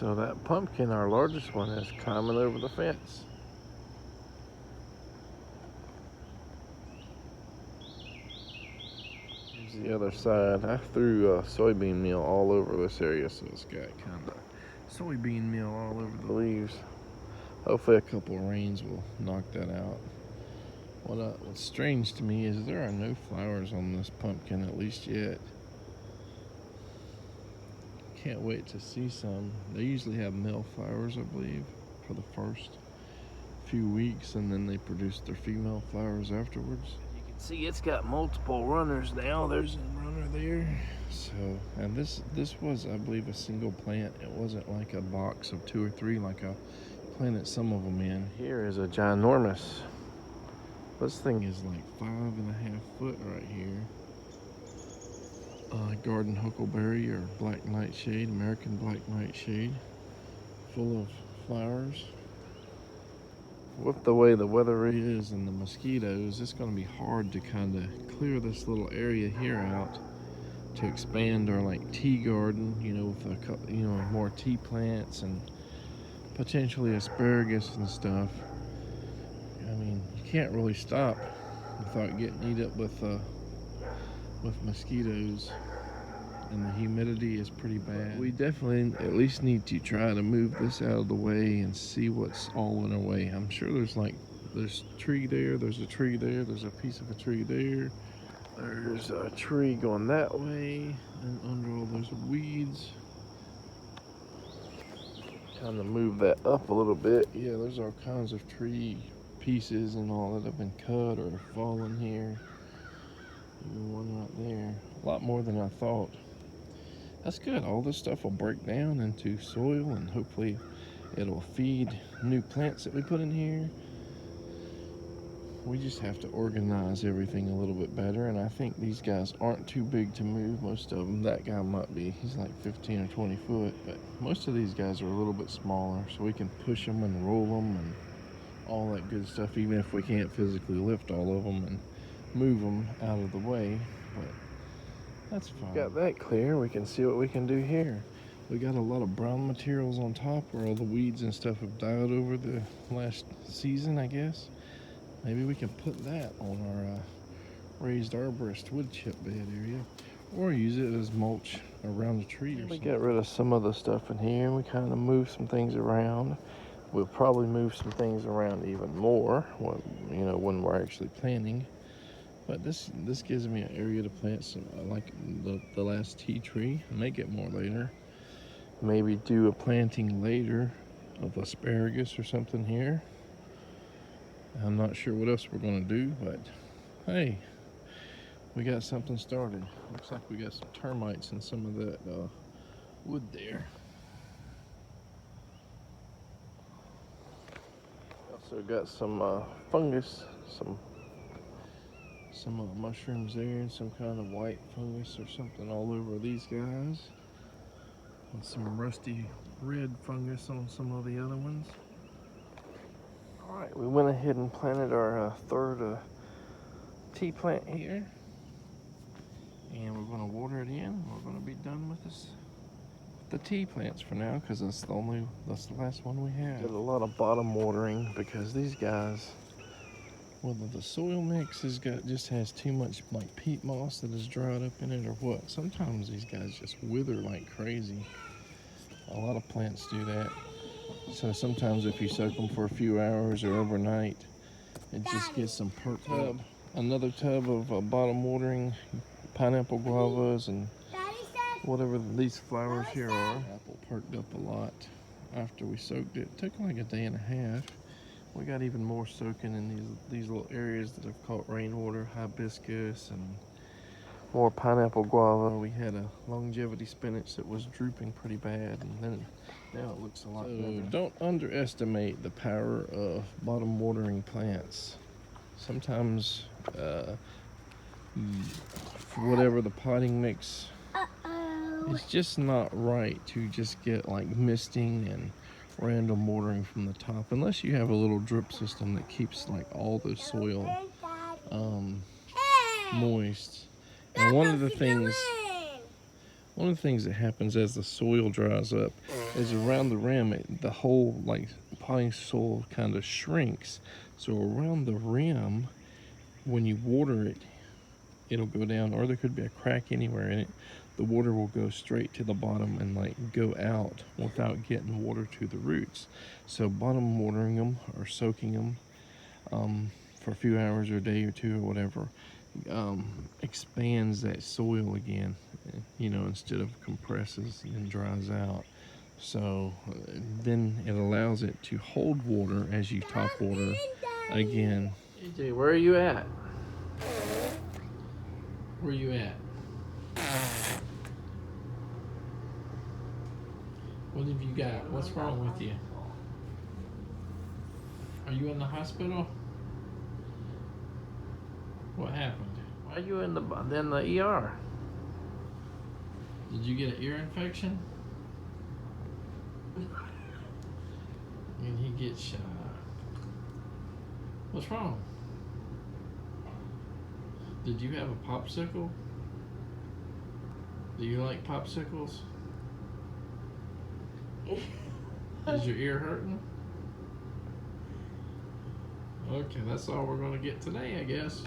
So that pumpkin, our largest one, is climbing over the fence. Here's the other side. I threw soybean meal all over this area, so it's got kind of soybean meal all over the leaves. Hopefully a couple of rains will knock that out. What's strange to me is there are no flowers on this pumpkin, at least yet. Can't wait to see some. They usually have male flowers, I believe, for the first few weeks, and then they produce their female flowers afterwards. You can see it's got multiple runners now. There's a runner there. So, and this was, I believe, a single plant. It wasn't like a box of 2 or 3 like I planted some of them in. Here is a ginormous. This thing is like 5.5 foot right here. Garden huckleberry or black nightshade, American black nightshade, full of flowers. With the way the weather is and the mosquitoes, it's going to be hard to kind of clear this little area here out to expand our like tea garden, you know, with a couple, you know, more tea plants and potentially asparagus and stuff. I mean, you can't really stop without getting eat up with mosquitoes. And the humidity is pretty bad. We definitely at least need to try to move this out of the way and see what's all in our way. I'm sure there's a tree there, there's a tree there, there's a piece of a tree there. There's a tree going that way, and under all those weeds. Kind of move that up a little bit. Yeah, there's all kinds of tree pieces and all that have been cut or fallen here. Even one right there. A lot more than I thought. That's good. All this stuff will break down into soil, and hopefully it'll feed new plants that we put in here. We just have to organize everything a little bit better, and I think these guys aren't too big to move. Most of them, that guy might be, he's like 15 or 20 foot, but most of these guys are a little bit smaller, so we can push them and roll them and all that good stuff, even if we can't physically lift all of them and move them out of the way. But that's fine. Got that clear. We can see what we can do here. We got a lot of brown materials on top where all the weeds and stuff have died over the last season, I guess. Maybe we can put that on our raised arborist wood chip bed area, or use it as mulch around the tree or something. We got rid of some of the stuff in here, and we kind of moved some things around. We'll probably move some things around even more, when we're actually planting. But this gives me an area to plant some, like the last tea tree. I may get more later. Maybe do a planting later of asparagus or something here. I'm not sure what else we're going to do, but hey, we got something started. Looks like we got some termites in some of that wood there. Also got some fungus, some mushrooms there, and some kind of white fungus or something all over these guys, and some rusty red fungus on some of the other ones. All right, we went ahead and planted our third tea plant here, and we're going to water it in. We're going to be done with the tea plants for now, because that's the last one we have. Did a lot of bottom watering because these guys, whether the soil mix just has too much like peat moss that is dried up in it or what. Sometimes these guys just wither like crazy. A lot of plants do that. So sometimes if you soak them for a few hours or overnight, it just gets some perk. Another tub of bottom watering pineapple guavas and whatever these flowers here are. Apple perked up a lot after we soaked it. It took like a day and a half. We got even more soaking in these little areas that have caught rainwater, hibiscus, and more pineapple guava. We had a longevity spinach that was drooping pretty bad, and then now it looks a lot better. Don't underestimate the power of bottom watering plants. Sometimes, for whatever the potting mix, it's just not right to just get like misting and random watering from the top, unless you have a little drip system that keeps like all the soil moist. And one of the one of the things that happens as the soil dries up is around the rim, the whole like potting soil kind of shrinks. So around the rim, when you water it, it'll go down, or there could be a crack anywhere in it. The water will go straight to the bottom and like go out without getting water to the roots. So bottom watering them or soaking them for a few hours or a day or two or whatever expands that soil again, instead of compresses and dries out. So then it allows it to hold water as you top water again. AJ, where are you at? Where are you at? What have you got? What's wrong with you? Are you in the hospital? What happened? Why are you in the ER? Did you get an ear infection? And he gets what's wrong? Did you have a popsicle? Do you like popsicles? Is your ear hurting? Okay, that's all we're gonna get today, I guess.